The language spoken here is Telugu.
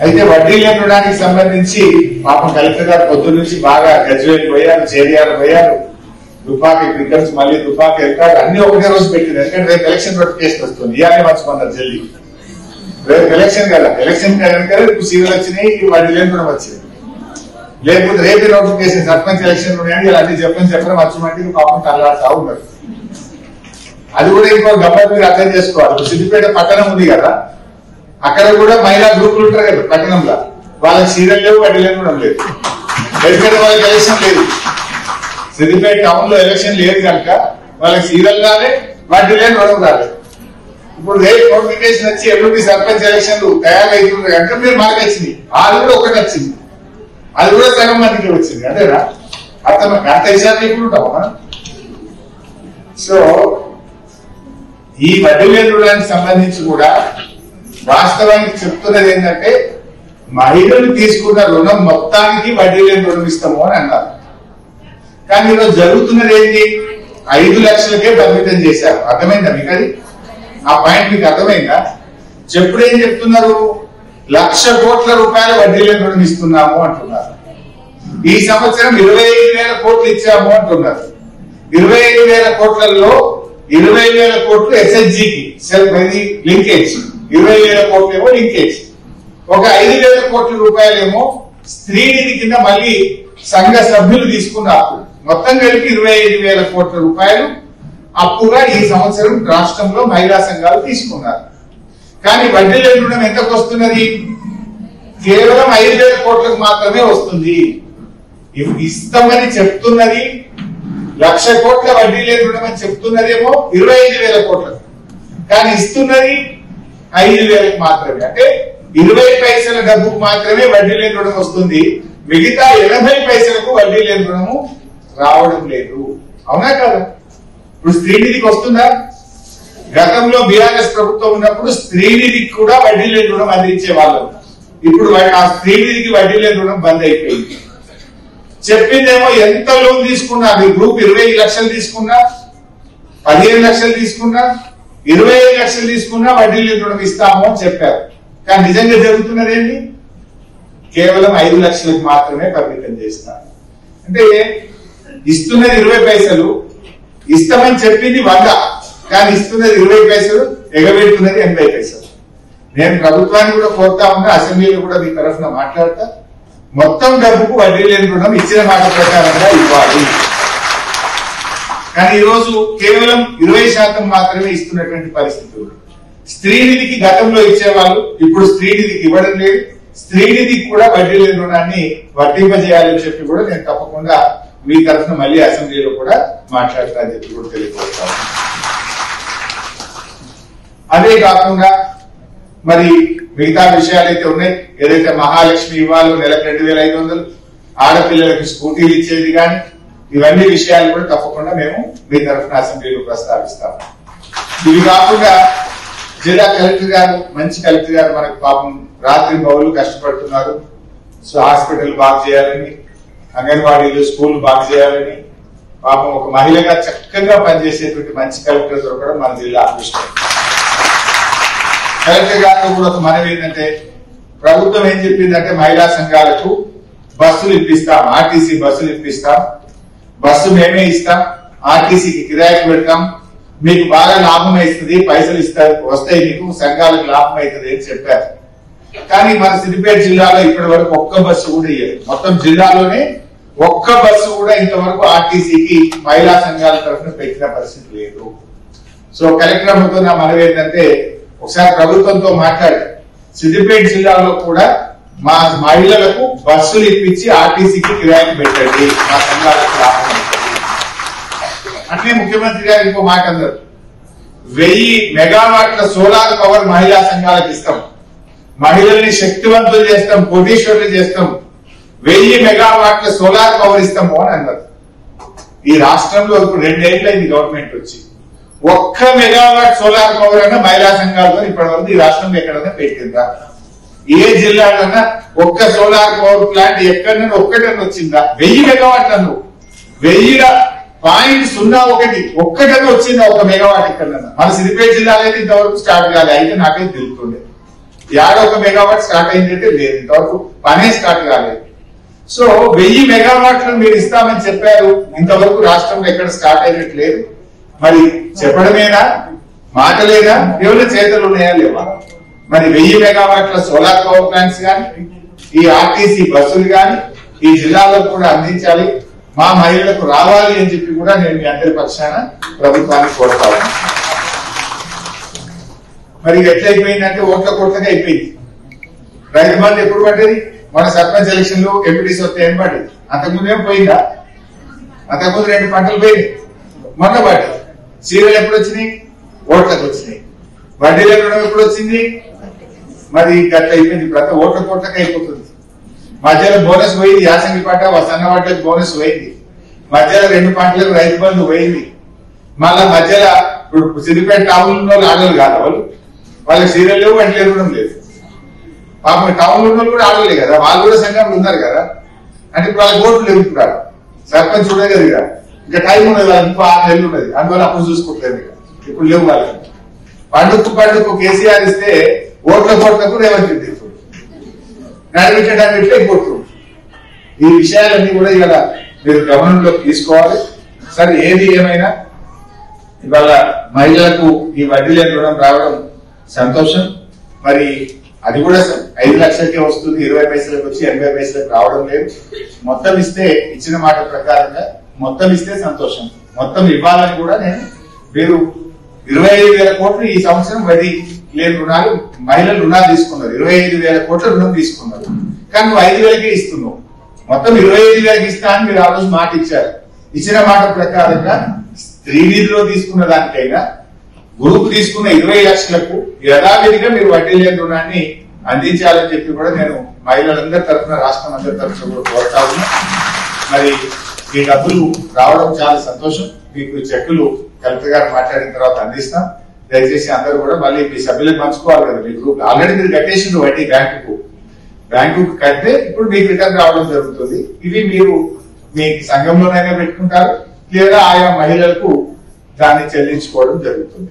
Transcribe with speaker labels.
Speaker 1: అయితే వడ్డీ లేని రుణానికి సంబంధించి పాపం కలెక్టర్ గారు పొద్దున్న నుంచి బాగా గజ్వేల్ పోయారు, చేరియాలు పోయారు, దుపాకి క్రికెట్స్ మళ్ళీ దుపాకి వెళ్తారు, అన్ని ఒకటే రోజు పెట్టింది. ఎందుకంటే రేపు ఎలక్షన్ నోటిఫికేషన్ వస్తుంది, ఇయాలే మర్చిపోన్నారు జల్దీ. రేపు ఎలక్షన్ కదా, ఎలక్షన్ కనుక రేపు సీరియల్ వచ్చినాయి, వడ్డీ లేని రుణం వచ్చింది. లేకపోతే రేపు నోటిఫికేషన్ సర్పంచ్ ఎలక్షన్ ఉన్నాయని ఇలాంటి చెప్పడం మర్చిపోయి పాపం తల్లాడుతూ ఉన్నారు. అది కూడా ఇంకో గమ్మత్ మీరు అర్థం చేసుకోవాలి. సిద్దిపేట పట్టణం ఉంది కదా, అక్కడ కూడా మహిళా గ్రూపులు ఉంటారు కదా పట్టణంలో, వాళ్ళకి సీరియల్ లేవు, వడ్డీ లేని రుణం లేదు. ఎందుకంటే వాళ్ళకి ఎలక్షన్ లేదు, సిద్దిపేట టౌన్ లో ఎలక్షన్ లేదు కనుక వాళ్ళకి సీరియల్ రాలే, వడ్డీ లేని రుణం రాలేదు. ఇప్పుడు రేపు నోటిఫికేషన్ వచ్చి ఎంపీ సర్పంచ్ ఎలక్షన్లు తయారవుతున్నాయి కనుక మీరు మాకు వచ్చింది, అది కూడా ఒకటి వచ్చింది, అది కూడా సగం మందికి వచ్చింది. అదేనా అర్థం? అంత విషయాలు ఇప్పుడు ఉంటామా? సో ఈ వడ్డీ లేని రుణానికి సంబంధించి కూడా వాస్తవానికి చెప్తున్నది ఏంటంటే, మహిళలు తీసుకున్న రుణం మొత్తానికి వడ్డీ లేని రుణం ఇస్తాము అని అన్నారు. కానీ ఈరోజు జరుగుతున్నది ఏంటి? 5 లక్షలకే పరిమితం చేశారు. అర్థమైందా మీకు? అది ఆ పాయింట్ మీకు అర్థమైందా? చెప్పుడు ఏం చెప్తున్నారు? 1,00,000 కోట్ల రూపాయల వడ్డీ లేని రుణం ఇస్తున్నాము అంటున్నారు. ఈ సంవత్సరం 25,000 కోట్లు ఇచ్చాము అంటున్నారు. 25,000 కోట్లలో 20,000 కోట్లు ఎస్హెచ్జికి లింకేజ్, 20,000 కోట్లు ఏమో లింకేజ్, ఒక 5,000 కోట్ల రూపాయలేమో స్త్రీనిధి కింద మళ్ళీ సంఘ సభ్యులు తీసుకున్న అప్పు, మొత్తం కలిపి 25,000 కోట్ల రూపాయలు అప్పుగా ఈ సంవత్సరం రాష్ట్రంలో మహిళా సంఘాలు తీసుకున్నారు. కానీ వడ్డీ లేని రుణం ఎంతకు వస్తున్నది? కేవలం 5,000 కోట్లకు మాత్రమే వస్తుంది. ఇస్తామని చెప్తున్నది 1,00,000 కోట్ల వడ్డీ లేని రుణం అని చెప్తున్నదేమో 25,000 కోట్లకు, కానీ ఇస్తున్నది 5,000 మాత్రమే. అంటే 20 పైసల డబ్బుకు మాత్రమే వడ్డీ లేని రుణం వస్తుంది, మిగతా 80 పైసలకు వడ్డీ లేని రుణము రావడం లేదు. అవునా కదా? ఇప్పుడు స్త్రీనిధికి వస్తుందా? గతంలో బీఆర్ఎస్ ప్రభుత్వం ఉన్నప్పుడు స్త్రీనిధికి కూడా వడ్డీ లేని రుణం అందించే వాళ్ళు. ఇప్పుడు ఆ స్త్రీనిధికి వడ్డీ లేని రుణం బంద్ అయిపోయింది. చెప్పిందేమో ఎంత లోన్ తీసుకున్నా, మీ గ్రూప్ 20 లక్షలు తీసుకున్నా, 15 లక్షలు తీసుకున్నా, 25 లక్షలు తీసుకున్నా వడ్డీ లేని రుణం ఇస్తాము అని చెప్పారు. కానీ నిజంగా జరుగుతున్నది ఏంటి? కేవలం 5 లక్షలకు మాత్రమే పరిమితం చేస్తారు. అంటే ఇస్తున్నది 20 పైసలు, ఇస్తామని చెప్పింది 100, కానీ ఇస్తున్నది 20 పైసలు, ఎగబెడుతున్నది 80 పైసలు. నేను ప్రభుత్వాన్ని కూడా కోరుతా ఉన్నా, అసెంబ్లీలో కూడా మీ తరఫున మాట్లాడతా, మొత్తం డబ్బుకు వడ్డీ లేని రుణం ఇచ్చిన మాట ప్రకారంగా ఇవ్వాలి. కానీ ఈరోజు కేవలం 20% మాత్రమే ఇస్తున్నటువంటి పరిస్థితులు. స్త్రీనిధికి గతంలో ఇచ్చేవాళ్ళు, ఇప్పుడు స్త్రీనిధికి ఇవ్వడం లేదు. స్త్రీనిధికి కూడా వడ్డీ లేని రుణాన్ని వర్తింపజేయాలని చెప్పి కూడా నేను తప్పకుండా మీ తరఫున మళ్ళీ అసెంబ్లీలో కూడా మాట్లాడతా అని చెప్పి కూడా తెలియజేస్తాను. అదే కాకుండా మరి మిగతా విషయాలు అయితే ఉన్నాయి. ఏదైతే మహాలక్ష్మి ఇవ్వాలో నెలకు 2,500, ఆడపిల్లలకి స్కూటీలు ఇచ్చేది కానీ, ఇవన్నీ విషయాలు కూడా తప్పకుండా మేము మీ తరఫున అసెంబ్లీలో ప్రస్తావిస్తాం. ఇవి కాకుండా జిల్లా కలెక్టర్ గారు, మంచి కలెక్టర్ గారు మనకు పాపం రాత్రి పౌరులు కష్టపడుతున్నారు. సో హాస్పిటల్ బాగు చేయాలని, అంగన్వాడీలు, స్కూల్ బాగు చేయాలని, పాపం ఒక మహిళగా చక్కగా పనిచేసేటువంటి మంచి కలెక్టర్ దొరకడం మన జిల్లా అదృష్టం. కలెక్టర్ గారితో కూడా ఒక మనవి ఏంటంటే, ప్రభుత్వం ఏం చెప్పిందంటే మహిళా సంఘాలకు బస్సులు ఇప్పిస్తాం, ఆర్టీసీ బస్సులు ఇప్పిస్తాం, బస్సు మేమే ఇస్తాం, ఆర్టీసీకి కిరాయికి పెడతాం, మీకు బాగా లాభం అవుతుంది, పైసలు వస్తాయి, మీకు సంఘాలకు లాభం అవుతుంది అని చెప్పారు. కానీ మన సిద్దిపేట జిల్లాలో ఇప్పటి వరకు ఒక్క బస్సు కూడా ఇయ్యలేదు. మొత్తం జిల్లాలోనే ఒక్క బస్సు కూడా ఇంతవరకు ఆర్టీసీకి మహిళా సంఘాల తరఫున పెట్టిన పరిస్థితి లేదు. సో కలెక్టర్ అమ్మతో నా మనవి ఏంటంటే, ఒకసారి ప్రభుత్వంతో మాట్లాడి సిద్దిపేట జిల్లాలో కూడా మా మహిళలకు బస్సులు ఇప్పించి ఆర్టీసీకి కిరాయికి పెట్టండి, మా సంఘాలకు లాభం అవుతుంది. అంటే ముఖ్యమంత్రి గారు ఇంకో మాట అన్నారు, 1000 మెగావాట్ల సోలార్ పవర్ మహిళా సంఘాలకు ఇస్తాం, మహిళల్ని శక్తివంతులు చేస్తాం, కోటీశ్వరులు చేస్తాం, 1000 మెగావాట్ల సోలార్ పవర్ ఇస్తాము అని అన్నారు. ఈ రాష్ట్రంలో ఇప్పుడు 2 ఏళ్ళైంది గవర్నమెంట్ వచ్చి, 1 మెగావాట్ సోలార్ పవర్ అన్న మహిళా సంఘాలతో ఇప్పటి వరకు ఈ రాష్ట్రంలో ఎక్కడన్నా పెట్టిందా? ఏ జిల్లాకన్నా ఒక్క సోలార్ పవర్ ప్లాంట్ ఎక్కడన్నా ఒక్కటన్నా వచ్చిందా? 1000 మెగావాట్లు అన్నారు, 1000.01 ఒక్కటన్నా వచ్చిందా? 1 మెగావాట్ ఎక్కడన్నా? మన సిద్దిపేట జిల్లాలో అయితే ఇంతవరకు స్టార్ట్ కాలే, అయితే నాకైతే తెలుస్తుండే. ఒక మెగావాట్ స్టార్ట్ అయిందంటే లేదు, ఇంతవరకు పనే స్టార్ట్ కాలేదు. సో 1000 మెగావాట్లను మీరు ఇస్తామని చెప్పారు, ఇంతవరకు రాష్ట్రంలో ఎక్కడ స్టార్ట్ అయినట్టు లేదు. మరి చెప్పడమేనా, మాటలేనా, కేవలం చేతులు ఉన్నాయా లేవా? మరి 1000 మెగావాట్ల సోలార్ పవర్ ప్లాంట్స్ కానీ, ఈ ఆర్టీసీ బస్సులు కానీ ఈ జిల్లాలకు కూడా అందించాలి, మా మహిళలకు రావాలి అని చెప్పి కూడా నేను మీ అందరి పక్షాన ప్రభుత్వాన్ని కోరుతా ఉన్నాను. మరి ఎట్లయిపోయిందంటే ఓట్ల కోట్లగా అయిపోయింది. రైతు బంధు ఎప్పుడు పడ్డది? మన సర్పంచ్ ఎలక్షన్ లో ఎంపీటీసీ వస్తే ఏం పడ్డది? అంతకుముందు ఏం పోయిందా? అంతకుముందు 2 పంటలు పోయింది, మొన్న పడ్డది. సీరియల్ ఎప్పుడు వచ్చినాయి? ఓట్లకు వచ్చినాయి. వడ్డీల రుణం ఎప్పుడు వచ్చింది? మరి గట్ల అయిపోయింది. ప్రతి ఓట్ల కోట్లకి అయిపోతుంది. మధ్యలో బోనస్ పోయింది, యాసంగి పంట సన్న పంటలకు బోనస్ పోయింది. మధ్యలో 2 పంటలకు రైతు బంధు పోయింది. మళ్ళా మధ్యలో ఇప్పుడు సిద్దిపేట టౌన్ ఉన్న వాళ్ళు ఆడలు కాదు, వాళ్ళకి సీరియల్ లేవు, వడ్డీల రుణం లేదు. పాపం టౌన్ ఉన్న వాళ్ళు కూడా ఆడలే కదా, వాళ్ళు కూడా సంఘంలో ఉన్నారు కదా. అంటే ఇప్పుడు వాళ్ళకి ఓట్లు లేవు. ఇప్పుడు సర్పంచ్ ఉండే కదా, ఇక ఇంకా టైం ఉన్నది, ఇంకో 6 నెలలు ఉన్నది, అందువల్ల అప్పుడు చూసుకుంటారు. ఇప్పుడు లేవు వాళ్ళకి. పండుగకు కేసీఆర్ ఇస్తే ఓట్ల కోట్లకు రేవంత్ రెడ్డి ఇప్పుడు నడిపించడానికి అయిపోతుంది. ఈ విషయాలన్నీ కూడా ఇవాళ మీరు గమనంలోకి తీసుకోవాలి. సరే, ఏది ఏమైనా ఇవాళ మహిళలకు ఈ వడ్డీ లేని రుణం రావడం సంతోషం. మరి అది కూడా 5 లక్షలకే వస్తుంది, 20 పైసలకు వచ్చి 80 పైసలకు రావడం లేదు. మొత్తం ఇస్తే, ఇచ్చిన మాట ప్రకారంగా మొత్తం ఇస్తే సంతోషం. మొత్తం ఇవ్వాలని కూడా మీరు 25,000 కోట్లు ఈ సంవత్సరం వడ్డీ లేని రుణాలు, మహిళలు రుణాలు తీసుకున్నారు. 25,000 కోట్ల రుణం తీసుకున్నారు, కానీ నువ్వు 5,000కే ఇస్తున్నావు. మొత్తం 25,000 ఇస్తా అని మీరు ఆ రోజు మాట ఇచ్చారు. ఇచ్చిన మాట ప్రకారంగా శ్రీనిధిలో తీసుకున్న దానికైనా గ్రూప్ తీసుకున్న 20 లక్షలకు యథావిధిగా మీరు వడ్డీ లేని రుణాన్ని అందించాలని చెప్పి కూడా నేను మహిళలందరి తరఫున, రాష్ట్రం అందరి తరఫున కూడా కోరుతా ఉన్నా. మరి ఈ డబ్బులు రావడం చాలా సంతోషం. మీకు చెక్కులు కలెక్టర్ గారు మాట్లాడిన తర్వాత అందిస్తాం. దయచేసి అందరూ కూడా మళ్ళీ మీ సభ్యులకు పంచుకోవాలి కదా. మీ గ్రూప్ ఆల్రెడీ మీరు కట్టేసింది వడ్డీ బ్యాంకు కడితే ఇప్పుడు మీకు రిటర్న్ రావడం జరుగుతుంది. ఇవి మీరు మీ సంఘంలోనైనా పెట్టుకుంటారు, లేదా ఆయా మహిళలకు దాన్ని చెల్లించుకోవడం జరుగుతుంది.